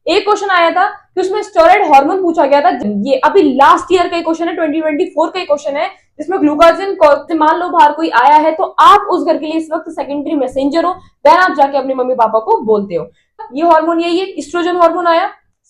एक क्वेश्चन आया था कि उसमें स्टेरॉइड हार्मोन पूछा गया था। ये अभी लास्ट ईयर का क्वेश्चन है, 2024 का क्वेश्चन है, जिसमें ग्लूकाजिन मान लो बाहर कोई आया है तो आप उस घर के लिए इस वक्त सेकेंडरी मैसेंजर हो, देन आप जाके अपने मम्मी पापा को बोलते हो। ये हार्मोन यही है, एस्ट्रोजन हार्मोन आया,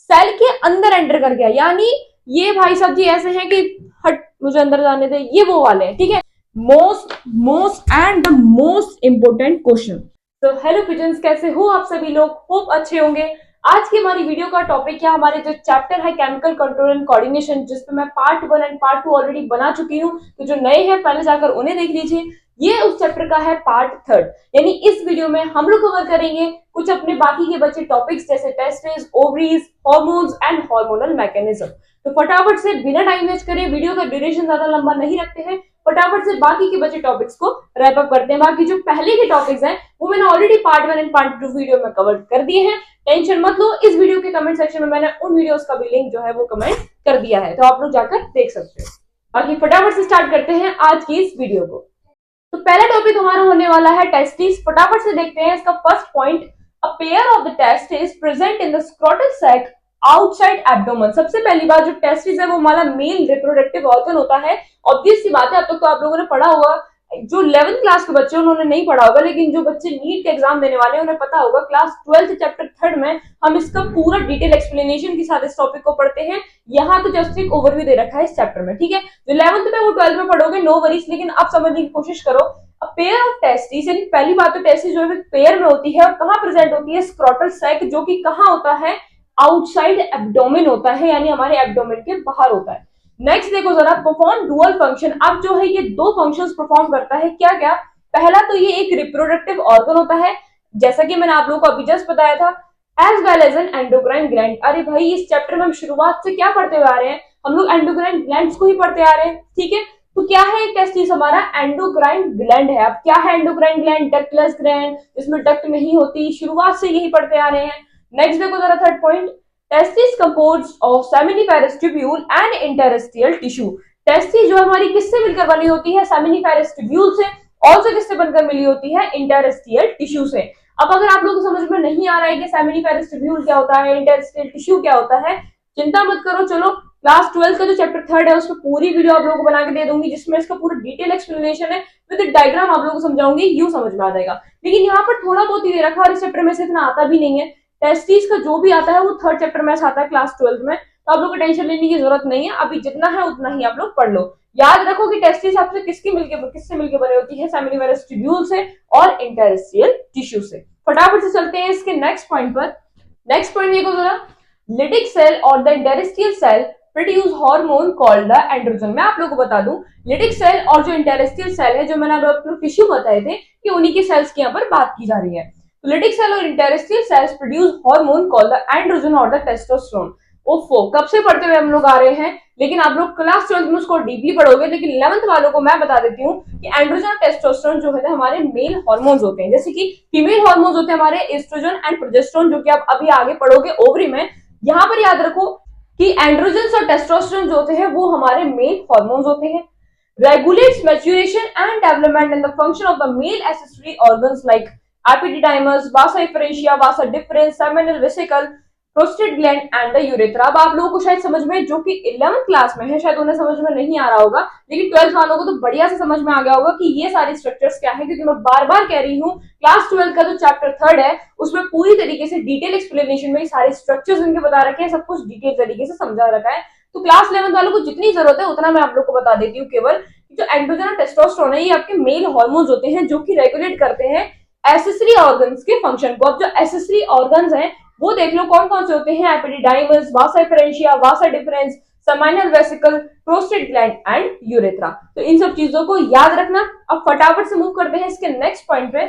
सेल के अंदर एंटर कर गया, यानी ये भाई साहब जी ऐसे हैं कि हट मुझे अंदर जाने दे, ये वो वाले हैं, ठीक है। Most most and the most important question. तो हेलो पिजन्स, कैसे हो आप सभी लोग? होप अच्छे होंगे। आज की हमारी वीडियो का टॉपिक है, हमारे जो चैप्टर है केमिकल कंट्रोल एंड कोऑर्डिनेशन, जिसपे मैं पार्ट 1 एंड पार्ट 2 ऑलरेडी बना चुकी हूँ, तो जो नए हैं पहले जाकर उन्हें देख लीजिए। ये उस चैप्टर का है पार्ट 3, यानी इस वीडियो में हम लोग कवर करेंगे कुछ अपने बाकी के बचे टॉपिक्स जैसे testis, ovaries, hormones and hormonal mechanism. तो फटाफट से बिना टाइम वेस्ट करे, वीडियो का ड्यूरेशन ज्यादा लंबा नहीं रखते हैं, फटाफट से बाकी के बचे टॉपिक्स को रैप अप करते हैं। बाकी जो पहले के टॉपिक्स हैं वो मैंने already part 1 and part 2 video में कवर कर दिए हैं, टेंशन मत लो। इस वीडियो के कमेंट सेक्शन में मैंने उन वीडियोस का भी लिंक जो है वो कमेंट कर दिया है, तो आप लोग जाकर देख सकते हो। बाकी फटाफट से स्टार्ट करते हैं आज की इस वीडियो को। तो पहला टॉपिक हमारा होने वाला है टेस्टिस। फटाफट से देखते हैं इसका first point, a pair of the testis present in the scrotal sac outside abdomen. सबसे पहली बात, जो टेस्टिस है वो हमारा मेल रिप्रोडक्टिव ऑर्गन होता है। ऑब्वियस सी बात है, अब तक तो आप लोगों ने पढ़ा होगा, जो 11th क्लास के बच्चे उन्होंने नहीं पढ़ा होगा, लेकिन जो बच्चे नीट का एग्जाम देने वाले हैं उन्हें पता होगा। क्लास 12th चैप्टर 3 में हम इसका पूरा डिटेल एक्सप्लेनेशन के साथ इस टॉपिक को पढ़ते हैं। यहाँ तो जस्ट एक ओवरव्यू दे रखा है इस चैप्टर में, ठीक है। जो 11th में वो 12th में पढ़ोगे, नो वरीज, लेकिन अब समझने की कोशिश करो। अ पेयर ऑफ टेस्टिस, यानी पहली बात तो टेस्टिस जो है पेयर में होती है और कहाँ प्रेजेंट होती है? स्क्रोटल सैक, जो कि कहाँ होता है? आउटसाइड एब्डोमेन होता है, यानी हमारे एब्डोमेन के बाहर होता है। नेक्स्ट देखो जरा, परफॉर्म डुअल फंक्शन। अब जो है ये दो फंक्शंस परफॉर्म करता है, क्या क्या? पहला तो ये एक रिप्रोडक्टिव ऑर्गन होता है, जैसा कि मैंने आप लोगों को अभी जस्ट बताया था, as well as an endocrine gland. अरे भाई, इस चैप्टर में हम शुरुआत से क्या पढ़ते हुए आ रहे हैं? हम लोग एंडोक्राइन ग्लैंड्स को ही पढ़ते आ रहे हैं, ठीक है। तो क्या है एक टेस्टिस? हमारा एंडोक्राइन ग्लैंड है। अब क्या है एंडोक्राइन ग्लैंड? डक्टलेस ग्लैंड, जिसमें डक्ट नहीं होती, शुरुआत से यही पढ़ते आ रहे हैं। नेक्स्ट देखो जरा third point, testis composed of seminiferous tubule and interstitial tissue. Testis जो हमारी किससे मिलकर बनी होती है? सेमिनिफेरस ट्यूब्यूल से। ऑल्सो किससे बनकर मिली होती है? इंटरस्टिशियल टिश्यू से। अब अगर आप लोगों को समझ में नहीं आ रहा है कि सेमिनिफेरस ट्यूब्यूल क्या होता है, इंटरस्टिशियल टिश्यू क्या होता है, चिंता मत करो, चलो क्लास 12 का जो चैप्टर 3 है उसमें पूरी वीडियो आप लोगों को बना के दे दूंगी, जिसमें इसका पूरा डिटेल एक्सप्लेनेशन है, विद डायग्राम आप लोगों को समझाऊंगी, यूं समझ में आ जाएगा। लेकिन यहाँ पर थोड़ा बहुत ही दे रखा है और इस चैप्टर में से इतना आता भी नहीं है। टेस्टिस का जो भी आता है वो 3rd चैप्टर में आता है क्लास 12 में, तो आप लोग को टेंशन लेने की जरूरत नहीं है। अभी जितना है उतना ही आप लोग पढ़ लो। याद रखो कि टेस्टिस आपसे किससे मिलकर बनी होती है? सेमिनिफेरस ट्यूब्यूल से और इंटरस्टिशियल टिश्यू से। फटाफट से चलते हैं इसके नेक्स्ट पॉइंट पर। नेक्स्ट पॉइंट देखो जरा, लिटिक सेल और the interstitial cell produce hormone called the androgen. मैं आप लोगों को बता दूं, लिटिक सेल और जो इंटरस्टिशियल सेल है, जो मैंने आपको टिश्यू बताए थे, कि उन्हीं के सेल्स की यहाँ पर बात की जा रही है। लिटिक सेल और interstitial cells produce hormone called the androgen और द टेस्टोस्टेरोन। ओफो, कब से पढ़ते हुए हम लोग आ रहे हैं, लेकिन आप लोग क्लास 12 में उसको डीपली पढ़ोगे। लेकिन 11th वालों को मैं बता देती हूँ कि एंड्रोजन और टेस्टोस्टेरोन जो है हमारे मेल हार्मोन्स होते हैं, जैसे कि फीमेल हार्मोन्स होते हैं हमारे एस्ट्रोजन एंड प्रोजेस्टेरोन, जो कि आप अभी आगे पढ़ोगे ओवरी में। यहाँ पर याद रखो कि एंड्रोजन और टेस्टोस्टेरोन जो होते हैं वो हमारे मेल हार्मोन्स होते हैं। Regulates maturation and development and the function of the male accessory organs like epididymis, vasa efferentia, vasa deferens, seminal vesicle, prostate gland and the urethra. अब आप लोगों को शायद समझ में, जो कि 11th क्लास में है, शायद उन्हें समझ में नहीं आ रहा होगा, लेकिन 12th वालों को तो बढ़िया से समझ में आ गया होगा कि ये सारी स्ट्रक्चर्स क्या है, क्योंकि मैं बार बार कह रही हूँ क्लास 12 का जो चैप्टर 3 है उसमें पूरी तरीके से डिटेल एक्सप्लेनेशन में सारे स्ट्रक्चर्स इनके बता रखे हैं, सब कुछ डिटेल तरीके से समझा रखा है। तो क्लास 11 वालों को जितनी जरूरत है उतना मैं आप लोग को बता देती हूँ। केवल जो एंड्रोजन और टेस्टोस्टेरोन है, ये आपके मेल हार्मोन्स होते हैं, जो कि रेगुलेट करते हैं एक्सेसरी ऑर्गन्स के फंक्शन को। अब जो एक्सेसरी ऑर्गन्स हैं वो देख लो कौन कौन से होते हैं? Epididymis, vasa efferentia, vasa deferens, seminal vesicle, prostate gland and urethra. तो इन सब चीजों को याद रखना। अब फटाफट से मूव करते हैं इसके नेक्स्ट पॉइंट पे।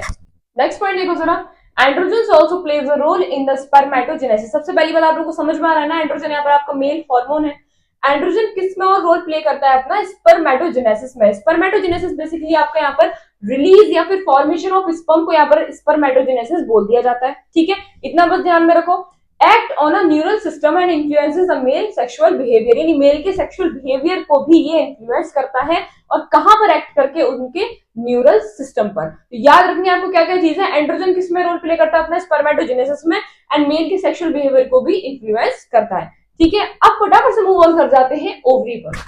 नेक्स्ट पॉइंट देखो जरा, androgen also plays a role in the spermatogenesis. सबसे पहली बात आप लोगों को समझ में आ रहा है ना, एंड्रोजन यहाँ पर आपका मेल हार्मोन है। एंड्रोजन किस में और रोल प्ले करता है? अपना स्पर्मेटोजेनेसिस में। स्पर्मेटोजेनेसिस बेसिकली आपका यहाँ पर रिलीज या फिर फॉर्मेशन ऑफ स्पर्म को यहाँ पर स्पर्मेटोजेनेसिस बोल दिया जाता है, ठीक है। इतना बस ध्यान में रखो। Act on a neural system and influences the male sexual behaviour, यानी मेल के सेक्सुअल बिहेवियर को भी ये इन्फ्लुएंस करता है। और कहां पर एक्ट करके? उनके न्यूरल सिस्टम पर। तो याद रखनी है आपको क्या क्या चीज है, एंड्रोजन किसमें रोल प्ले करता है अपना स्पर्मेटोजेनेसिस में, एंड मेल के सेक्सुअल बिहेवियर को भी इन्फ्लुएंस करता है। ठीक है, अब फटाफट से मूव ऑन कर जाते हैं ओवरी पर।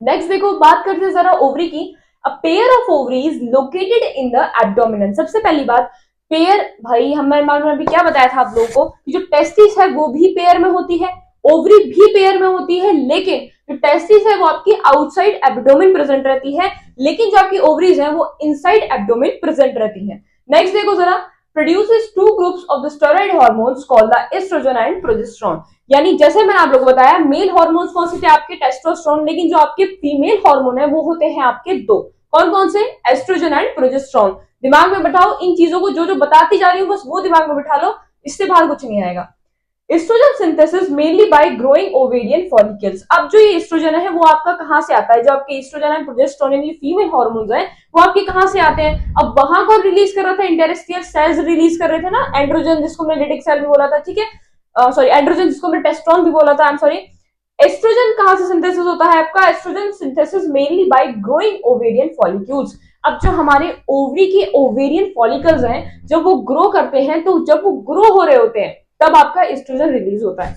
नेक्स्ट देखो, बात करते हैं जरा ओवरी की। अ pair of ovaries located in the abdomen. सबसे पहली बात, पेयर, भाई हमने अभी क्या बताया था आप लोगों को कि जो टेस्टिस है वो भी पेयर में होती है, ओवरी भी पेयर में होती है, लेकिन जो टेस्टिस है वो आपकी आउटसाइड एब्डोमिन प्रेजेंट रहती है, लेकिन जो आपकी ओवरीज है वो इनसाइड एब्डोमिन प्रेजेंट रहती है। नेक्स्ट देखो जरा, produces two groups of the steroid hormones called the estrogen and progesterone। यानी जैसे मैंने आप लोगों को बताया, मेल हार्मोन्स कौन से थे आपके, टेस्टोस्टेरोन, लेकिन जो आपके फीमेल हार्मोन है वो होते हैं आपके दो, कौन कौन से, एस्ट्रोजन एंड प्रोजेस्टेरोन। दिमाग में बैठाओ इन चीजों को, जो जो बताती जा रही हूँ बस वो दिमाग में बैठा लो, इससे बाहर कुछ नहीं आएगा। Estrogen synthesis mainly by growing ovarian follicles. अब जो ये एस्ट्रोजन है वो आपका कहां से आता है, जो आपके एस्ट्रोजन एंड प्रोजेस्टेरोन यानी फीमेल हार्मोन्स हैं वो आपके कहां से आते हैं। अब वहां कौन रिलीज कर रहा था, इंटेरेस्टियल सेल्स रिलीज कर रहे थे ना, एंड्रोजन जिसको हमने लेटिक सेल भी बोला था, ठीक है, सॉरी एंड्रोजन जिसको हमने टेस्टोन भी बोला था, आई एम सॉरी। एस्ट्रोजन कहां से सिंथेसिस होता है आपका, estrogen synthesis mainly by growing ovarian follicles. अब जो हमारे ओवरी के ओवेरियन फॉलिकल्स हैं जब वो ग्रो करते हैं, तो जब वो ग्रो हो रहे होते हैं तब आपका एस्ट्रोजन रिलीज होता है।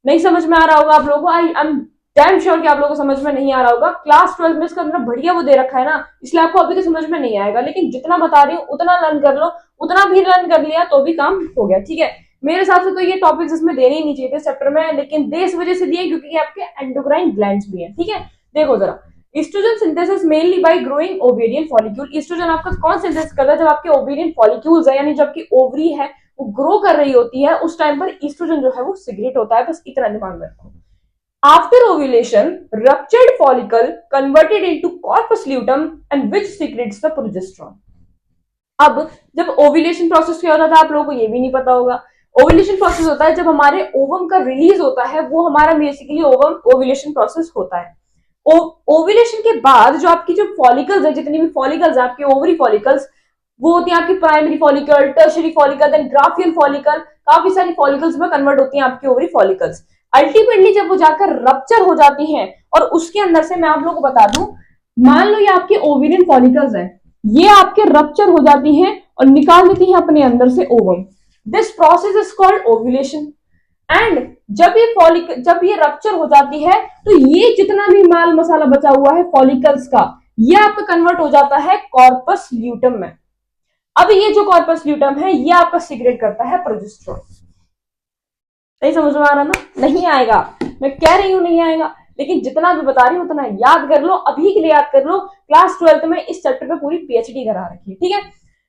नहीं समझ में आ रहा होगा आप लोगों को, आई एम डैम श्योर कि आप लोगों को समझ में नहीं आ रहा होगा। क्लास 12 में इसका मतलब बढ़िया वो दे रखा है ना, इसलिए आपको अभी तो समझ में नहीं आएगा, लेकिन जितना बता रही हूँ उतना लर्न कर लो, उतना भी लर्न कर लिया तो भी काम हो गया। ठीक है, मेरे हिसाब से तो ये टॉपिक्स इसमें देने ही नहीं चाहिए थे चैप्टर में, लेकिन दे इस वजह से दिए क्योंकि ये आपके एंडोक्राइन ग्लैंड्स भी है। ठीक है, देखो जरा, estrogen synthesis mainly by growing ovarian follicle. Estrogen आपका कौन सिंथेसिस करता है, जब आपके ओवेरियन फॉलिक्यूल्स है यानी जब आपकी ओवरी है वो ग्रो कर रही होती है, उस टाइम पर एस्ट्रोजन जो है वो सिक्रेट होता है, बस इतना दिमाग में रखो। After ovulation, ruptured follicle converted into corpus luteum and which secretes the progesterone। अब जब ओव्यूलेशन प्रोसेस क्या होता था आप लोगों को ये भी नहीं पता होगा। ओव्यूलेशन प्रोसेस होता है जब हमारे ओवम का रिलीज होता है, वो हमारा बेसिकली ओवम ओव्यूलेशन प्रोसेस होता है। ओव्यूलेशन के बाद जो आपकी जो फॉलिकल्स है, जितनी भी फॉलिकल्स है आपके ओवरी फॉलिकल्स, वो होती है आपकी primary follicle, tertiary follicle, then Graafian follicle, काफी सारी फॉलिकल्स में कन्वर्ट होती हैं आपकी ओवरी फॉलिकल्स। अल्टीमेटली जब वो जाकर रप्चर हो जाती हैं, और उसके अंदर से मैं आप लोगों को बता दूं, मान लो ये आपके ओवेरियन फॉलिकल्स हैं, ये आपके रप्चर हो जाती हैं और निकाल देती हैं अपने अंदर से ovum. This process is called ovulation. And जब ये रप्चर हो जाती है, तो ये जितना भी माल मसाला बचा हुआ है फॉलिकल्स का, ये आपका कन्वर्ट हो जाता है कॉर्पस ल्यूटम में। अब ये जो कॉर्पस ल्यूटम है ये आपका सीक्रेट करता है प्रोजेस्टेरोन। नहीं समझ में आ रहा ना, नहीं आएगा, मैं कह रही हूं नहीं आएगा, लेकिन जितना भी बता रही हूं उतना याद कर लो, अभी के लिए याद कर लो। क्लास 12 में इस चैप्टर पे पूरी पीएचडी करा रखी है। ठीक है,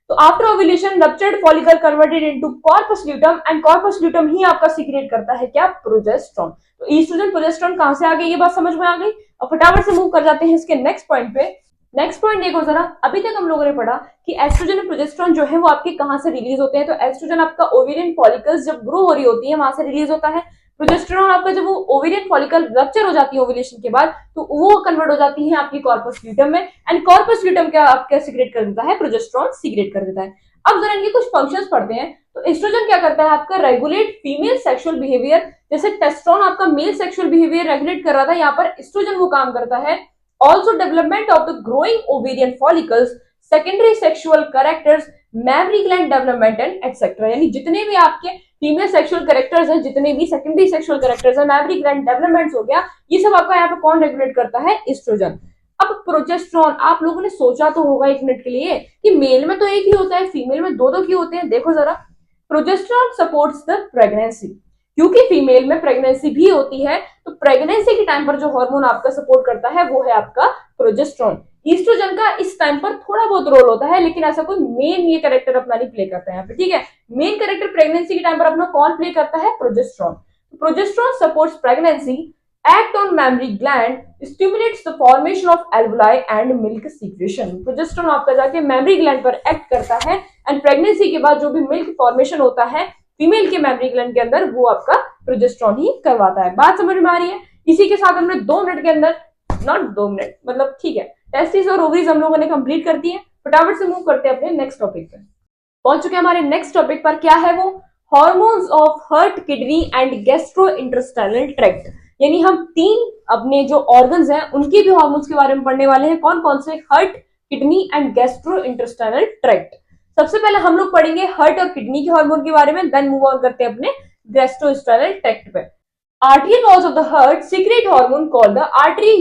तो after ovulation ruptured follicle converted into corpus luteum, and corpus luteum ही आपका सीक्रेट करता है क्या, प्रोजेस्टेरोन। तो एस्ट्रोजन प्रोजेस्टेरोन कहां से आ गई, ये बात समझ में आ गई। अब फटाफट से मूव कर जाते हैं इसके नेक्स्ट पॉइंट पे। नेक्स्ट पॉइंट देखो जरा, अभी तक हम लोगों ने पढ़ा कि एस्ट्रोजन और प्रोजेस्टेरोन जो है वो आपके कहां से रिलीज होते हैं। तो एस्ट्रोजन आपका ओवेरियन फॉलिकल्स जब ग्रो हो रही होती है वहां से रिलीज होता है। प्रोजेस्टेरोन आपका जब वो ओवेरियन फॉलिकल रप्चर हो जाती है ओव्यूलेशन के बाद, तो वो कन्वर्ट हो जाती है आपकी कॉर्पस ल्यूटम में, एंड कॉर्पस ल्यूटम क्या आपका सीक्रेट कर देता है, प्रोजेस्टेरोन सीक्रेट कर देता है। अब जरा इनके कुछ फंक्शंस पढ़ते हैं। तो एस्ट्रोजन क्या करता है आपका, रेगुलेट फीमेल सेक्सुअल बिहेवियर। जैसे टेस्टोस्टेरोन आपका मेल सेक्सुअल बिहेवियर रेगुलेट कर रहा था, यहाँ पर एस्ट्रोजन वो काम करता है। Also development of the growing ovarian follicles, secondary sexual characters, mammary gland development and etc। यानी जितने भी आपके फीमेल सेक्सुअल कैरेक्टर्स हैं, जितने भी सेकेंडरी सेक्सुअल कैरेक्टर्स हैं, मैमरी ग्लैंड डेवलपमेंट्स हो गया, ये सब आपका यहाँ पे कौन रेगुलेट करता है, एस्ट्रोजन। अब प्रोजेस्टेरोन, आप लोगों ने सोचा तो होगा एक मिनट के लिए कि मेल में तो एक ही होता है, फीमेल में दो दो क्यों होते हैं। देखो जरा, प्रोजेस्टेरोन सपोर्ट्स द प्रेगनेंसी, क्योंकि फीमेल में प्रेगनेंसी भी होती है, तो प्रेगनेंसी के टाइम पर जो हार्मोन आपका सपोर्ट करता है वो है आपका प्रोजेस्टेरोन। ईस्ट्रोजन का इस टाइम पर थोड़ा बहुत रोल होता है, लेकिन ऐसा कोई मेन ये कैरेक्टर अपना नहीं प्ले करता है यहाँ पे। ठीक है, मेन कैरेक्टर प्रेगनेंसी के टाइम पर अपना कौन प्ले करता है, progesterone. Progesterone supports pregnancy, act on mammary gland, stimulates the formation of alveoli and milk secretion। Progesterone आपका जाके मैमरी ग्लैंड पर एक्ट करता है, एंड प्रेगनेंसी के बाद जो भी मिल्क फॉर्मेशन होता है फीमेल के मैमरी ग्लैंड के अंदर, वो आपका प्रोजेस्टेरोन ही करवाता है। बात समझ में आ रही है। इसी के साथ हमने 2 मिनट के अंदर, नॉट 2 मिनट मतलब, ठीक है, टेस्टिस और ओवरीज हम लोगों ने कंप्लीट कर दी है। फटाफट से मूव करते हैं अपने नेक्स्ट टॉपिक पे। पहुंच चुके हैं हमारे नेक्स्ट टॉपिक पर। क्या है वो, hormones of heart, kidney and gastrointestinal tract. यानी हम 3 अपने जो ऑर्गन्स हैं उनके भी हार्मोन्स के बारे में पढ़ने वाले हैं। कौन कौन से, heart, kidney and gastro intestinal tract. सबसे पहले हम लोग पढ़ेंगे हार्ट और किडनी के हार्मोन के बारे में, देन मूव ऑन करते हैं अपने गैस्ट्रोइंटेस्टाइनल ट्रैक्ट पे। Arterial walls of the heart secrete hormone called the artery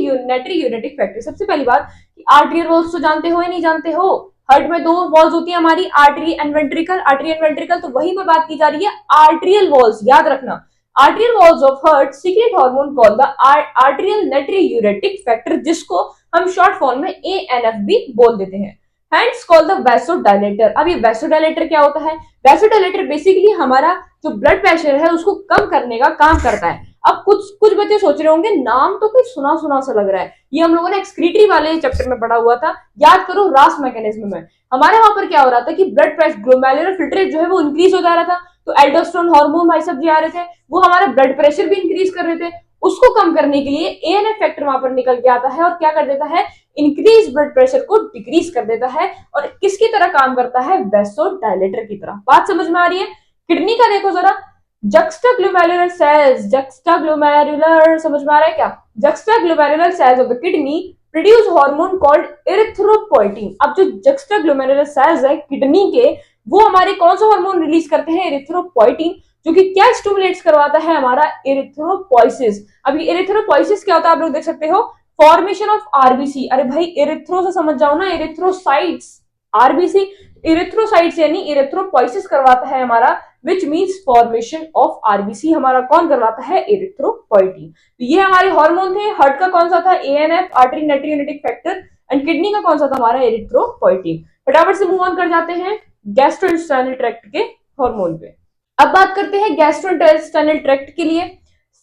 uretic factor. सबसे पहली बात, आर्टरियल वॉल्स तो जानते हो या नहीं जानते हो? हार्ट में दो वॉल्स होती है हमारी, artery and ventricle. Artery and ventricle, तो वही पर बात की जा रही है आर्टरियल वॉल्स, याद रखना। Arterial walls of heart secrete hormone called the arterial uretic factor, जिसको हम शॉर्ट फॉर्म में ANF भी बोल देते हैं। Hence called the vasodilator। अब ये vasodilator क्या होता है? vasodilator बेसिकली हमारा जो ब्लड प्रेशर है उसको कम करने का काम करता है। अब कुछ बच्चे सोच रहे होंगे नाम तो कोई सुना सुना सा लग रहा है, ये हम लोगों ने एक्सक्रीटरी वाले चैप्टर में पढ़ा हुआ था, याद करो रास मैकेनिज्म में। हमारे वहां पर क्या हो रहा था कि ब्लड प्रेशर, ग्लोमेरुलर फिल्ट्रेट जो है वो इंक्रीज हो जा रहा था, तो एल्डोस्टेरोन हार्मोन भाई सब जी आ रहे थे, वो हमारा ब्लड प्रेशर भी इंक्रीज कर रहे थे। उसको कम करने के लिए ANF फैक्टर वहां पर निकल के आता है और क्या कर देता है, इंक्रीज ब्लड प्रेशर को डिक्रीज कर देता है, और किसकी तरह काम करता है, वैसोडायलेटर की तरह। बात समझ में आ रही है? किडनी का देखो जरा, juxtaglomeralular cells, juxtaglomeralular समझ में आ रहा है क्या? juxtaglomeralular cells of the kidney produce hormone called erythropoietin। अब जो juxtaglomeralular cells है किडनी के, वो हमारे कौन सा हार्मोन रिलीज करते हैं, erythropoietin, जो कि क्या स्टिमुलेट्स करवाता है, हमारा एरिथ्रोपोइसिस। अब ये एरिथ्रोपोइसिस क्या होता है आप लोग देख सकते हो, फॉर्मेशन ऑफ आरबीसी। अरे भाई एरिथ्रो से समझ जाओ ना, एरिथ्रोसाइट्स, आरबीसी, एरिथ्रोसाइट्स यानी एरिथ्रोपोइसिस करवाता है हमारा, which means formation of RBC हमारा कौन करवाता है, एरिथ्रोपोइटिन। तो ये हमारे हार्मोन थे। हार्ट का कौन सा था, ANF, artery nitrogenetic factor, and kidney का कौन सा था, हमारा एरिथ्रोपोइटिन। फटाफट से मूव ऑन कर जाते हैं गैस्ट्रोइंटेस्टाइनल ट्रैक्ट के हार्मोन पे। अब बात करते हैं गैस्ट्रोइंटेस्टाइनल ट्रैक्ट के लिए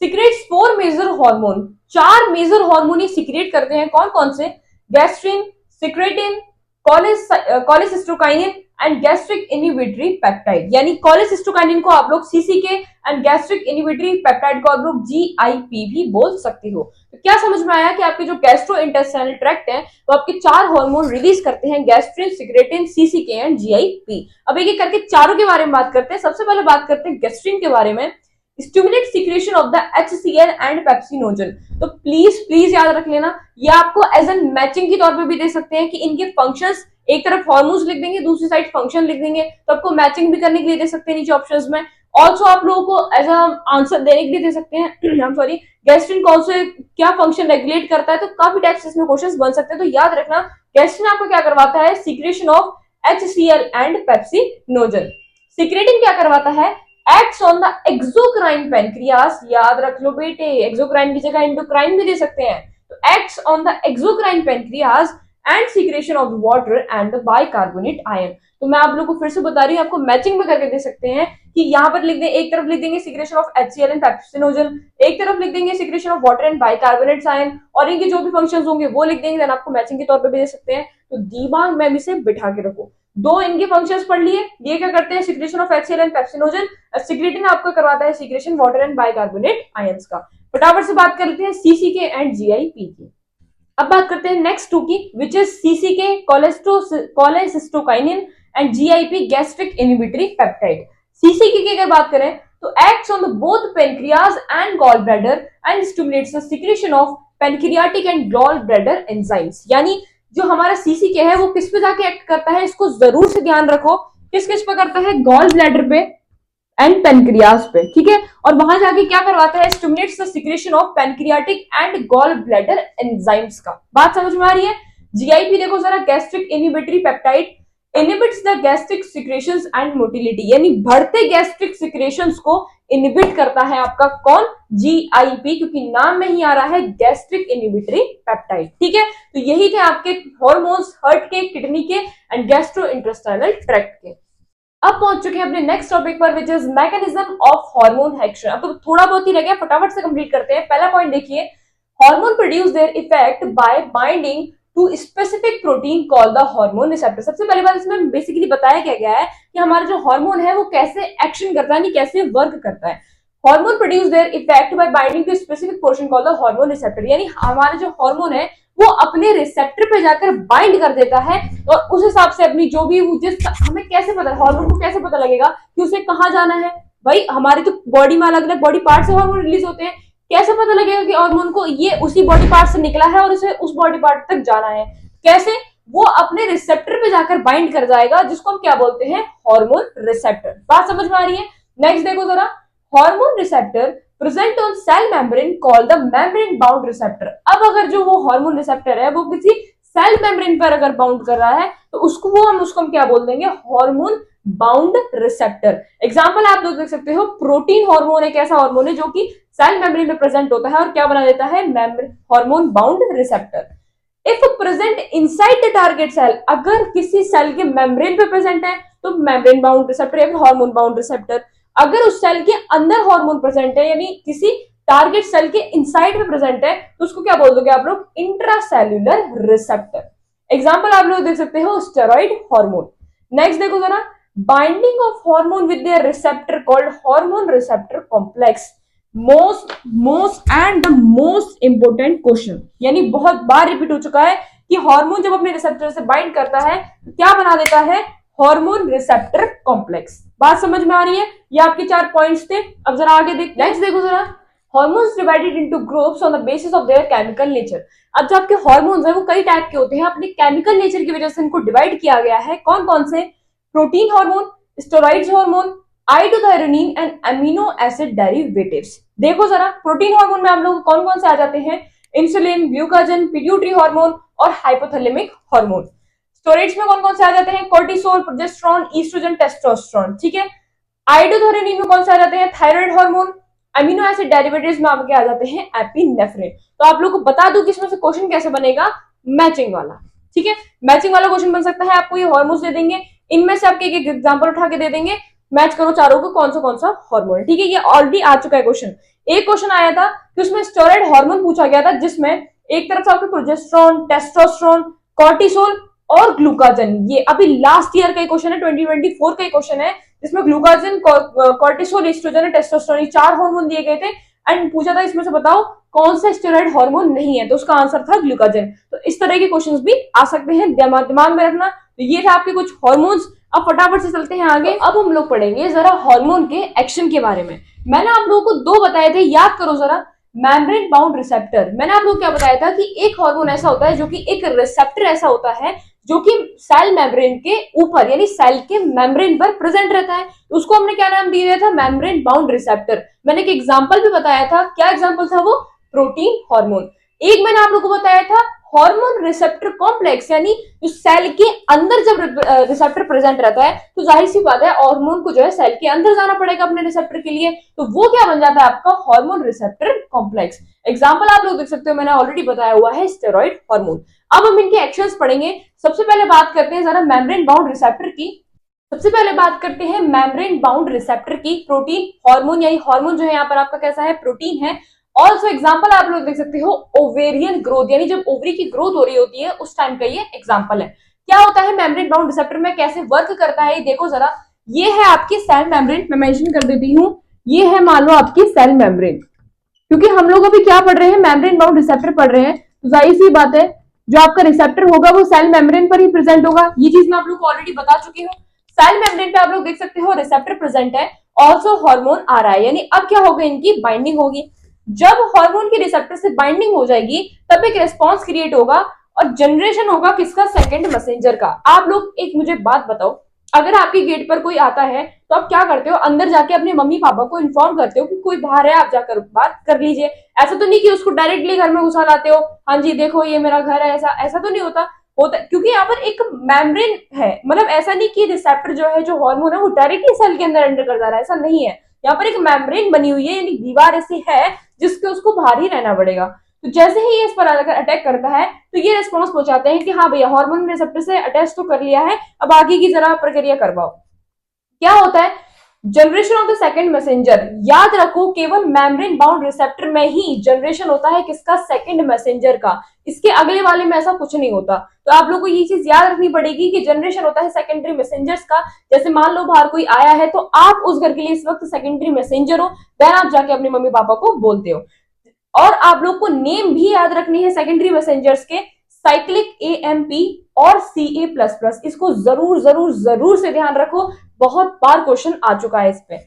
secretes 4 major hormone, 4 major hormone ये सीक्रेट करते हैं, कौन कौन से, gastrin, secretin, cholecystokinin and gastric inhibitory peptide. यानी कोलेसिस्टोकाइनिन को आप लोग CCK and gastric inhibitory peptide को आप लोग GIP भी बोल सकते हो। तो क्या समझ में आया कि आपके जो गैस्ट्रोइंटेस्टाइनल ट्रैक्ट है वो आपके 4 हार्मोन रिलीज करते हैं, gastrin, secretin, CCK and GIP। अब एक एक करके चारों के बारे में बात करते हैं। सबसे पहले बात करते हैं गैस्ट्रिन के बारे में। Stimulate secretion of the HCl and pepsinogen. तो प्लीज याद रख लेना, ये आपको एज एन मैचिंग के तौर पे भी दे सकते हैं कि इनके फंक्शंस, एक तरफ हार्मोन्स लिख देंगे, दूसरी साइड फंक्शन लिख देंगे, तो आपको मैचिंग भी करने के लिए दे सकते हैं नीचे ऑप्शंस में। ऑल्सो आप लोगों को एज आंसर देने के लिए दे सकते हैं आई एम सॉरी, गैस्ट्रिन कौन से क्या फंक्शन रेगुलेट करता है, तो काफी टाइप्स इसमें क्वेश्चंस बन सकते हैं। तो याद रखना गैस्ट्रिन आपको क्या करवाता है, secretion of HCl and pepsinogen. Secretin क्या करवाता है, acts on the exocrine pancreas. याद रख लो बेटे, एक्सोक्राइन की जगह इंडोक्राइन भी दे सकते हैं। तो acts on the exocrine pancreas and secretion of water and the bicarbonate ion. तो मैं आप लोगों को फिर से बता रही हूँ, आपको मैचिंग में करके दे सकते हैं कि यहाँ पर लिख दें, एक तरफ लिख देंगे secretion of HCl and pepsinogen, एक तरफ लिख देंगे secretion of water and bicarbonate ion, और इनके जो भी फंक्शंस होंगे वो लिख देंगे, देन आपको मैचिंग के तौर पे भी दे सकते हैं। तो दिमाग में इसे बिठा के रखो। दो इनके फंक्शंस पढ़ लिए, ये क्या करते हैं, secretion of HCl and pepsinogen, secretin आपको करवाता है secretion water and bicarbonate ions का। फटाफट से बात कर लेते हैं CCK एंड GIP की। अब बात करते हैं नेक्स्ट 2 की, which is CCK cholecystokinin and GIP gastric inhibitory peptide. CCK की अगर बात करें तो acts on both pancreas and gall bladder and stimulates the secretion of pancreatic and gall bladder enzymes. यानी जो हमारा CCK है वो किस पे जाके एक्ट करता है, इसको जरूर से ध्यान रखो, किस किस पे करता है, गॉल ब्लैडर पे एंड पेनक्रियास पे, ठीक है। और वहां जाके क्या करवाता है, stimulates the secretion of pancreatic and gall bladder enzymes का। बात समझ में आ रही है? GIP देखो जरा, gastric inhibitory peptide, inhibits the gastric secretions and motility, यानी बढ़ते गैस्ट्रिक सिक्रेशंस को इनहिबिट करता है आपका कौन, GIP, क्योंकि नाम में ही आ रहा है गैस्ट्रिक इनहिबिटरी पेप्टाइड, ठीक है। तो यही थे आपके हार्मोन्स हार्ट के, किडनी के एंड गैस्ट्रोइंटेस्टाइनल ट्रैक्ट के। अब पहुंच चुके हैं अपने नेक्स्ट टॉपिक पर, which is mechanism of hormone action. अब तो थोड़ा बहुत ही रह गया, फटाफट से कंप्लीट करते हैं। पहला पॉइंट देखिए, hormone produce their effect by binding to specific protein called the hormone receptor. सबसे पहली बात इसमें बेसिकली बताया क्या गया है कि हमारा जो हार्मोन है वो कैसे एक्शन करता है, कैसे वर्क करता है। Hormone produce their effect by binding to specific portion called the hormone receptor, यानी हमारा जो हार्मोन है वो अपने रिसेप्टर पे जाकर बाइंड कर देता है, और उस हिसाब से अपनी जो भी हमें कैसे पता, हार्मोन को कैसे पता लगेगा कि उसे कहाँ जाना है। भाई हमारे तो बॉडी में अलग अलग बॉडी पार्ट से हार्मोन रिलीज होते हैं, कैसे पता लगेगा कि हार्मोन को ये उसी बॉडी पार्ट से निकला है और उसे उस बॉडी पार्ट तक जाना है, कैसे, वो अपने रिसेप्टर पे जाकर बाइंड कर जाएगा, जिसको हम क्या बोलते हैं, हार्मोन रिसेप्टर। बात समझ में आ रही है? नेक्स्ट देखो जरा, hormone receptor present on sale membrane called the membrane bound receptor. अब अगर जो वो हार्मोन रिसेप्टर है वो किसी सेल मेम्ब्रेन पर अगर बाउंड कर रहा है तो उसको हम क्या बोल देंगे, हार्मोन बाउंड रिसेप्टर। एग्जांपल आप लोग देख सकते हो, प्रोटीन हार्मोन एक ऐसा हार्मोन है जो कि सेल मेम्ब्रेन में प्रेजेंट होता है और क्या बना देता है, hormone bound receptor. If present inside the target cell, अगर किसी सेल के मेम्ब्रेन पे प्रेजेंट है तो मेम्ब्रेन बाउंड रिसेप्टर या फिर हार्मोन बाउंड रिसेप्टर। अगर उस सेल के अंदर हार्मोन प्रेजेंट है यानी किसी टारगेट सेल के इनसाइड में प्रेजेंट है तो उसको क्या बोल दोगे आप लोग, इंट्रासेल्युलर रिसेप्टर। एग्जांपल आप लोग देख सकते हो, स्टेरॉइड हार्मोन। नेक्स्ट देखो जरा, binding of hormone with their receptor called hormone receptor complex. Most and the most important question, यानी बहुत बार रिपीट हो चुका है कि हार्मोन जब अपने रिसेप्टर से बाइंड करता है तो क्या बना देता है, हार्मोन रिसेप्टर कॉम्प्लेक्स। बात समझ में आ रही है? ये आपके 4 पॉइंट्स थे। अब जरा आगे नेक्स्ट देखो जरा, hormones divided into groups on the basis of their chemical nature. अब जो आपके हॉर्मोन्स है वो कई टाइप के होते हैं, अपने केमिकल नेचर की वजह से इनको डिवाइड किया गया है। कौन कौन से? Protein hormone, steroids hormone, isothyronine and amino acid derivatives. देखो जरा, प्रोटीन हार्मोन में आप लोग कौन कौन से आ जाते हैं, इंसुलिन, ग्लूकागन, पिट्यूटरी हार्मोन और हाइपोथैलेमिक हार्मोन। स्टेरॉइड्स में कौन कौन से आ जाते हैं, कोर्टिसोल, प्रोजेस्टेरोन, ईस्ट्रोजन, टेस्टोस्टेरोन। ठीक है। आइसोथायरोनिन में कौन से आ जाते हैं, thyroid hormone. Amino acid derivatives में आपके आ जाते हैं एपिनेफ्रिन। तो आप लोगों को बता दूं कि इसमें से क्वेश्चन कैसे बनेगा, मैचिंग वाला। ठीक है, मैचिंग वाला क्वेश्चन बन सकता है। आपको ये हार्मोन्स दे देंगे, इनमें से आपके एक एग्जांपल उठा के दे देंगे, मैच करो चारों को कौन सा हार्मोन है। ठीक है, ये ऑलरेडी आ चुका है क्वेश्चन। एक क्वेश्चन आया था कि उसमें स्टेरॉइड हार्मोन पूछा गया था, जिसमें एक तरफ से आपके प्रोजेस्टेरोन, टेस्टोस्टेरोन, कॉर्टिसोल और ग्लूकागन। ये अभी लास्ट ईयर का क्वेश्चन है, 2024 का क्वेश्चन है, जिसमें glucagon, cortisol, estrogen, testosterone, 4 hormone दिए गए थे एंड पूछा था इसमें से बताओ कौन सा स्टेरॉइड हार्मोन नहीं है, तो उसका आंसर था ग्लूकागन। तो इस तरह के क्वेश्चंस भी आ सकते हैं, दिमाग में रखना। तो ये था आपके कुछ हार्मोन्स। अब फटाफट से चलते हैं आगे। अब हम लोग पढ़ेंगे जरा हार्मोन के एक्शन के बारे में। मैंने आप लोगों को 2 बताए थे, याद करो जरा। मेम्ब्रेन बाउंड रिसेप्टर, मैंने आप लोग क्या बताया था कि एक हार्मोन ऐसा होता है जो कि एक रिसेप्टर ऐसा होता है जो कि सेल मेम्ब्रेन के ऊपर यानी सेल के मेम्ब्रेन पर प्रेजेंट रहता है। उसको हमने क्या नाम दिया था, मेम्ब्रेन बाउंड रिसेप्टर। मैंने एक एग्जांपल भी बताया था, क्या एग्जांपल था वो, प्रोटीन हार्मोन। एक मैंने आप लोगों को बताया था हार्मोन रिसेप्टर कॉम्प्लेक्स, यानी जो सेल के अंदर जब रिसेप्टर प्रेजेंट रहता है तो जाहिर सी बात है हार्मोन को जो है सेल के अंदर जाना पड़ेगा अपने रिसेप्टर के लिए, तो वो क्या बन जाता है आपका, हार्मोन रिसेप्टर कॉम्प्लेक्स। एग्जांपल आप लोग देख सकते हो, मैंने ऑलरेडी बताया हुआ है, स्टेरॉइड हार्मोन। अब हम इनके एक्शंस पढ़ेंगे। सबसे पहले बात करते हैं जरा मेम्ब्रेन बाउंड रिसेप्टर की। सबसे पहले बात करते हैं मेम्ब्रेन बाउंड रिसेप्टर की। प्रोटीन हार्मोन, यानी हार्मोन जो है यहाँ पर आपका कैसा है, प्रोटीन है। ऑल्सो एग्जाम्पल आप लोग देख सकते हो, ओवेरियन ग्रोथ, यानी जब ओवरी की ग्रोथ हो रही होती है उस टाइम का ये एग्जाम्पल है। क्या होता है मेम्ब्रेन बाउंड रिसेप्टर में, कैसे वर्क करता है, देखो जरा। ये है आपकी सेल मेम्ब्रेन, मैं मेंशन कर देती हूँ, ये है मान लो आपकी सेल मेम्ब्रेन। क्योंकि हम लोग अभी क्या पढ़ रहे हैं, मेम्ब्रेन बाउंड रिसेप्टर पढ़ रहे हैं, तो जाहिर सी बात है जो आपका रिसेप्टर होगा वो सेल मेम्ब्रेन पर ही प्रेजेंट होगा। ये चीज मैं आप लोग को ऑलरेडी बता चुकी हूँ। सेल मेम्ब्रेन पे आप लोग देख सकते हो रिसेप्टर प्रेजेंट है, ऑल्सो हार्मोन आ रहा है, यानी अब क्या होगा, इनकी बाइंडिंग होगी। जब हार्मोन की रिसेप्टर से बाइंडिंग हो जाएगी तब एक रिस्पॉन्स क्रिएट होगा और जनरेशन होगा किसका, सेकंड मैसेंजर का। आप लोग एक मुझे बात बताओ, अगर आपके गेट पर कोई आता है तो आप क्या करते हो, अंदर जाके अपने मम्मी पापा को इन्फॉर्म करते हो कि कोई बाहर है, आप जाकर बात कर लीजिए। ऐसा तो नहीं कि उसको डायरेक्टली घर में घुसा लाते हो, हाँ जी देखो ये मेरा घर है, ऐसा ऐसा तो नहीं होता। क्योंकि यहाँ पर एक मेम्ब्रेन है, मतलब ऐसा नहीं कि रिसेप्टर जो है, जो हार्मोन है वो डायरेक्टली सेल के अंदर एंटर कर जा रहा है, ऐसा नहीं है। यहाँ पर एक मेम्ब्रेन बनी हुई है, यानी दीवार ऐसी है जिसके उसको बाहर ही रहना पड़ेगा। तो जैसे ही ये इस पर अगर अटैक करता है तो ये रिस्पॉन्स पहुंचाते हैं कि हाँ भैया हार्मोन रिसेप्टर से अटैच तो कर लिया है, अब आगे की जरा प्रक्रिया करवाओ। क्या होता है, generation of the second messenger. याद रखो केवल मेम्ब्रेन बाउंड रिसेप्टर में ही जनरेशन होता है किसका, सेकंड मैसेंजर का। इसके अगले वाले में ऐसा कुछ नहीं होता। तो आप लोगों को ये चीज याद रखनी पड़ेगी कि जनरेशन होता है सेकेंडरी मैसेंजर्स का। जैसे मान लो बाहर कोई आया है तो आप उस घर के लिए इस वक्त सेकेंडरी मैसेंजर हो, देन आप जाके अपने मम्मी पापा को बोलते हो। और आप लोग को नेम भी याद रखनी है सेकेंडरी मैसेंजर्स के, साइक्लिक एएमपी और CA++। इसको जरूर जरूर जरूर से ध्यान रखो, बहुत बार क्वेश्चन आ चुका है इस पे।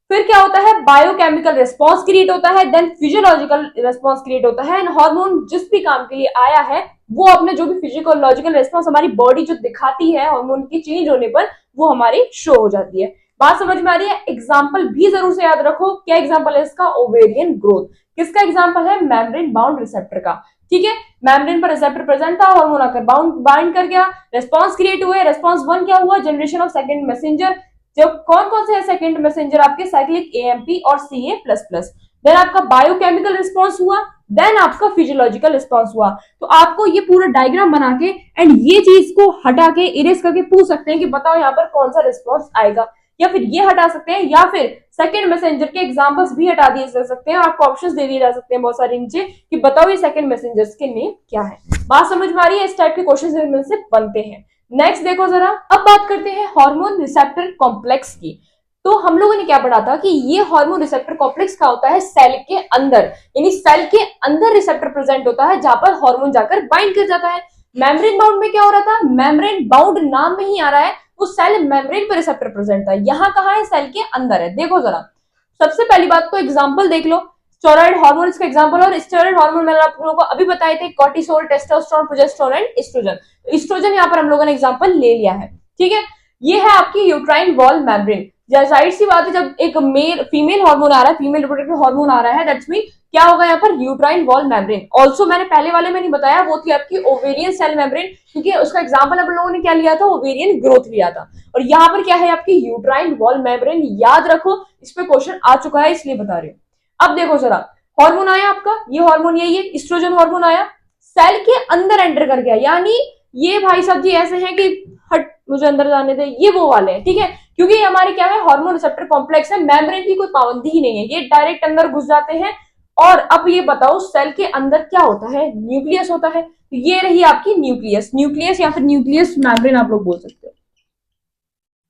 फिर क्या होता है, बायोकेमिकल रिस्पॉन्स क्रिएट होता है, देन फिजियोलॉजिकल रिस्पॉन्स क्रिएट होता है, एंड हार्मोन जिस भी काम के लिए आया है वो अपने जो भी फिजियोलॉजिकल रिस्पॉन्स हमारी बॉडी जो दिखाती है हार्मोन के चेंज होने पर, वो हमारी शो हो जाती है। बात समझ में आ रही है? एग्जाम्पल भी जरूर से याद रखो। क्या एग्जाम्पल है इसका? Ovarian growth. किसका एग्जाम्पल है? मेम्ब्रेन बाउंड रिसेप्टर का। ठीक है, मेम्ब्रेन पर रिसेप्टर प्रेजेंट था, हार्मोन आकर बाइंड कर गया, रेस्पॉन्स क्रिएट हुए। रेस्पॉन्स वन क्या हुआ? Generation of second messenger. जब कौन कौन से है सेकंड मैसेंजर आपके? साइक्लिक एएमपी और सीए प्लस प्लस। देन आपका बायोकेमिकल रिस्पॉन्स हुआ, देन आपका फिजियोलॉजिकल रिस्पॉन्स हुआ। तो आपको ये पूरा डायग्राम बना के एंड ये चीज को हटा के इरेज करके पूछ सकते हैं कि बताओ यहाँ पर कौन सा रिस्पॉन्स आएगा, या फिर ये हटा सकते हैं, या फिर सेकंड मैसेंजर के एग्जांपल्स भी हटा दिए जा सकते हैं और आपको ऑप्शंस दे दिए जा सकते हैं बहुत सारे नीचे कि बताओ ये सेकंड मैसेंजर्स के नेम क्या है। बात समझ में आ रही है? इस टाइप के क्वेश्चन से बनते हैं। नेक्स्ट देखो जरा, अब बात करते हैं हार्मोन रिसेप्टर कॉम्प्लेक्स की। तो हम लोगों ने क्या पढ़ा था कि ये हार्मोन रिसेप्टर कॉम्प्लेक्स का होता है सेल के अंदर, यानी सेल के अंदर रिसेप्टर प्रेजेंट होता है जहां पर हार्मोन जाकर बाइंड कर जाता है। मेम्ब्रेन बाउंड में क्या हो रहा था? मेम्ब्रेन बाउंड नाम में ही आ रहा है, वो सेल मेम्ब्रेन पर रिसेप्टर प्रेजेंट था। यहाँ कहाँ है? सेल के अंदर है। देखो जरा, सबसे पहली बात तो एग्जाम्पल देख लो, स्टेरॉइड हार्मोन इसका एग्जांपल। और स्टेरॉइड हार्मोन मैंने आप लोगों को अभी बताए थे, cortisol, testosterone, progesterone and estrogen. Estrogen यहाँ पर हम लोगों ने एग्जांपल ले लिया है। ठीक है, ये है आपकी यूट्राइन वॉल मेम्ब्रेन। जाहिर सी बात है, जब एक मेल फीमेल हार्मोन आ रहा है, फीमेल रिप्रोडक्टिव हार्मोन आ रहा है, दैट्स मीन क्या होगा यहाँ पर? Uterine wall membrane. ऑल्सो मैंने पहले वाले में नहीं बताया, वो थी आपकी ओवेरियन सेल मेम्ब्रेन, क्योंकि उसका एग्जांपल हम लोगों ने क्या लिया था? ओवेरियन ग्रोथ लिया था। और यहाँ पर क्या है? आपकी यूट्राइन वॉल मेम्ब्रेन। याद रखो, इस पे क्वेश्चन आ चुका है इसलिए बता रही हूँ। अब देखो जरा, हार्मोन आया आपका, ये हार्मोन यही है, एस्ट्रोजन हार्मोन आया, सेल के अंदर एंटर कर गया। यानी ये भाई साहब जी ऐसे हैं कि हट मुझे अंदर जाने दे, ये वो वाले हैं। ठीक है, क्योंकि ये हमारे क्या है? हार्मोन रिसेप्टर कॉम्प्लेक्स है, मेम्ब्रेन की कोई पाबंदी ही नहीं है, ये डायरेक्ट अंदर घुस जाते हैं। और अब ये बताओ, सेल के अंदर क्या होता है? न्यूक्लियस होता है। ये रही आपकी न्यूक्लियस। न्यूक्लियस या फिर न्यूक्लियस मेम्ब्रेन आप लोग बोल सकते हो।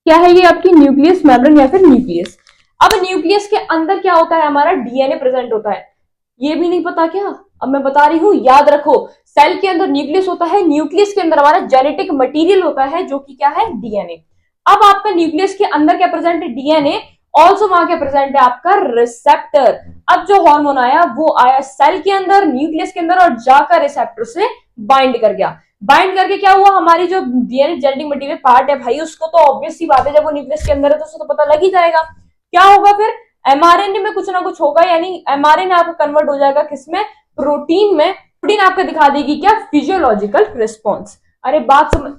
क्या है ये? आपकी न्यूक्लियस मेम्ब्रेन या फिर न्यूक्लियस। अब न्यूक्लियस के अंदर क्या होता है? हमारा डीएनए प्रेजेंट होता है। ये भी नहीं पता क्या? अब मैं बता रही हूं, याद रखो, सेल के अंदर न्यूक्लियस होता है, न्यूक्लियस के अंदर हमारा जेनेटिक मटेरियल होता है जो कि क्या है? डीएनए। अब आपका न्यूक्लियस के अंदर क्या प्रेजेंट है? डीएनए। ऑल्सो वहां क्या प्रेजेंट है? आपका रिसेप्टर। अब जो हार्मोन आया वो आया सेल के अंदर, न्यूक्लियस के अंदर, और जाकर रिसेप्टर से बाइंड कर गया। बाइंड करके क्या हुआ? हमारी जो डीएनए जेनेटिक मटेरियल पार्ट है भाई, उसको तो ऑब्वियस सी बात है, जब वो न्यूक्लियस के अंदर है तो उसको तो पता लग ही जाएगा। क्या होगा फिर? एमआरएनए में कुछ ना कुछ होगा, यानी एमआरएनए आपका कन्वर्ट हो जाएगा किसमें? प्रोटीन में। प्रोटीन आपका दिखा देगी क्या? Physiological response. अरे बात समझ,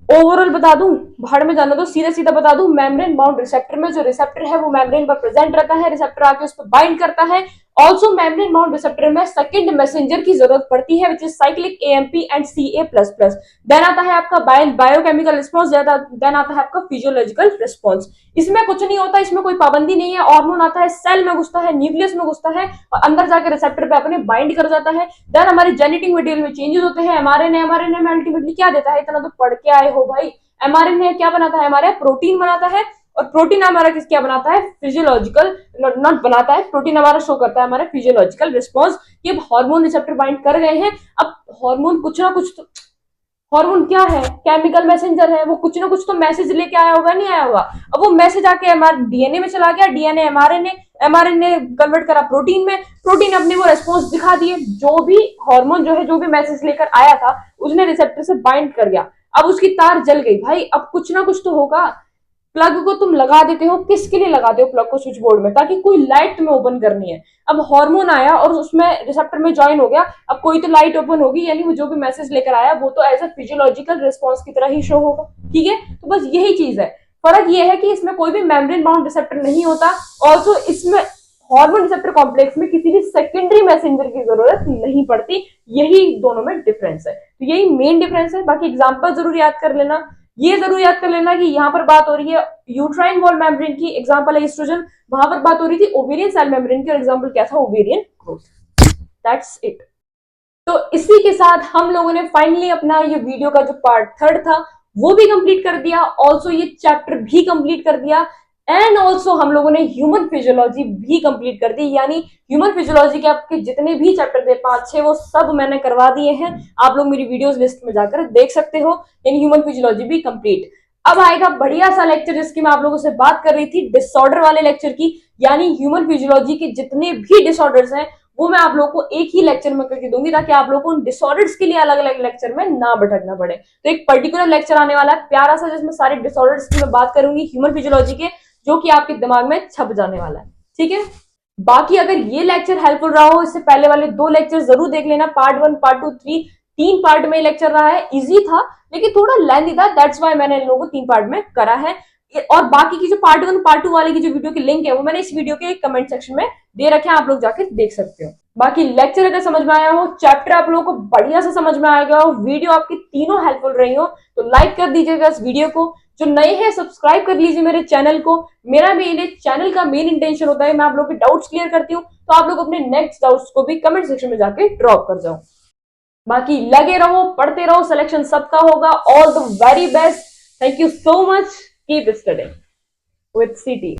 ओवरऑल बता दूं, भाड़ में जाना तो सीधा सीधा बता दूं, मेम्ब्रेन बाउंड रिसेप्टर में जो रिसेप्टर है वो मेम्ब्रेन पर प्रेजेंट रहता है, रिसेप्टर आके उस पर बाइंड करता है। ऑल्सो मेम्ब्रेन बाउंड रिसेप्टर में सेकंड मैसेंजर की जरूरत पड़ती है, which is cyclic AMP and CA plus plus. Then आता है आपका बायोकेमिकल रिस्पॉन्स, देन आता है आपका फिजियोलॉजिकल रिस्पॉन्स। इसमें कुछ नहीं होता, इसमें कोई पाबंदी नहीं है। हार्मोन आता है, सेल में घुसता है, न्यूक्लियस में घुसता है और अंदर जाकर रिसेप्टर पे अपने बाइंड कर जाता है। देन हमारे जेनेटिक मटेरियल में चेंजेस होते हैं। एमआरएनए में अल्टीमेटली क्या देता है? इतना तो पढ़ के आए हो भाई। एमआरएनए क्या बनाता है? हमारा प्रोटीन बनाता है। और प्रोटीन हमारा किस क्या बनाता है? फिजियोलॉजिकल, नॉट बनाता है, प्रोटीन हमारा शो करता है हमारा फिजियोलॉजिकल रिस्पॉन्स। ये हार्मोन रिसेप्टर बाइंड कर गए हैं। अब हार्मोन कुछ ना कुछ तो, हार्मोन क्या है? केमिकल मैसेंजर है, वो कुछ ना कुछ तो मैसेज लेके आया होगा, नहीं आया होगा? अब वो मैसेज आके हमारे डीएनए में चला गया, डीएनए एमआरएनए, एमआरएनए कन्वर्ट करा प्रोटीन में, प्रोटीन अपने वो रेस्पॉन्स दिखा दिए। जो भी हार्मोन जो है, जो भी मैसेज लेकर आया था, उसने रिसेप्टर से बाइंड कर गया। अब उसकी तार जल गई भाई, अब कुछ ना कुछ तो होगा। प्लग को तुम लगा देते हो, किसके लिए लगाते हो प्लग को स्विच बोर्ड में? ताकि कोई लाइट तुम्हें ओपन करनी है। अब हार्मोन आया और उसमें रिसेप्टर में ज्वाइन हो गया, अब कोई तो लाइट ओपन होगी, यानी वो जो भी मैसेज लेकर आया वो तो एज अ फिजियोलॉजिकल रिस्पॉन्स की तरह ही शो होगा। ठीक है, तो बस यही चीज है। फर्क ये है कि इसमें कोई भी मेम्ब्रेन बाउंड रिसेप्टर नहीं होता। ऑल्सो इसमें हार्मोन रिसेप्टर कॉम्प्लेक्स में किसी भी सेकेंडरी मैसेंजर की जरूरत नहीं पड़ती। यही दोनों में डिफरेंस है, तो यही मेन डिफरेंस है। बाकी एग्जाम्पल जरूर याद कर लेना। ये जरूर याद कर लेना कि यहाँ पर बात हो रही है यूट्राइन वॉल मेम्ब्रेन की, एग्जांपल है एस्ट्रोजन। वहां पर बात हो रही थी ओवेरियन सेल मेम्ब्रेन की, और एग्जांपल क्या था? Ovarian growth. That's it. तो इसी के साथ हम लोगों ने फाइनली अपना ये वीडियो का जो पार्ट थर्ड था वो भी कंप्लीट कर दिया। ऑल्सो ये चैप्टर भी कंप्लीट कर दिया, एंड ऑल्सो हम लोगों ने ह्यूमन फिजियोलॉजी भी कंप्लीट कर दी। यानी ह्यूमन फिजियोलॉजी के आपके जितने भी चैप्टर थे 5-6, वो सब मैंने करवा दिए हैं। आप लोग मेरी वीडियोस लिस्ट में जाकर देख सकते हो। यानी ह्यूमन फिजियोलॉजी भी कंप्लीट। अब आएगा बढ़िया सा लेक्चर जिसकी मैं आप लोगों से बात कर रही थी, डिसऑर्डर वाले लेक्चर की। यानी ह्यूमन फिजियोलॉजी के जितने भी डिसऑर्डर्स हैं वो मैं आप लोगों को एक ही लेक्चर में करके दूंगी, ताकि आप लोगों को उन डिसऑर्डर्स के लिए अलग अलग लेक्चर में ना भटकना पड़े। तो एक पर्टिकुलर लेक्चर आने वाला है प्यारा सा, जिसमें सारे डिसऑर्डर्स की मैं बात करूंगी ह्यूमन फिजियोलॉजी के, जो कि आपके दिमाग में छप जाने वाला है। ठीक है, बाकी अगर ये लेक्चर हेल्पफुल रहा हो, इससे पहले वाले 2 लेक्चर जरूर देख लेना, पार्ट 1 पार्ट 2 3, 3 पार्ट में लेक्चर रहा है। इजी था लेकिन थोड़ा लेंथी था, दैट्स व्हाई मैंने इन लोगों को 3 पार्ट में करा है। और बाकी की जो पार्ट 1 पार्ट 2 वाले की जो वीडियो की लिंक है वो मैंने इस वीडियो के कमेंट सेक्शन में दे रखे हैं, आप लोग जाके देख सकते हो। बाकी लेक्चर अगर समझ में आया हो, चैप्टर आप लोगों को बढ़िया से समझ में आएगा हो, वीडियो आपकी तीनों हेल्पफुल रही हो, तो लाइक कर दीजिएगा इस वीडियो को। जो नए हैं सब्सक्राइब कर लीजिए मेरे चैनल को। मेरा मेन चैनल का मेन इंटेंशन होता है मैं आप लोगों के डाउट्स क्लियर करती हूँ, तो आप लोग अपने नेक्स्ट डाउट्स को भी कमेंट सेक्शन में जाके ड्रॉप कर जाओ। बाकी लगे रहो, पढ़ते रहो, सिलेक्शन सबका होगा। All the very best, thank you so much, keep studying with city.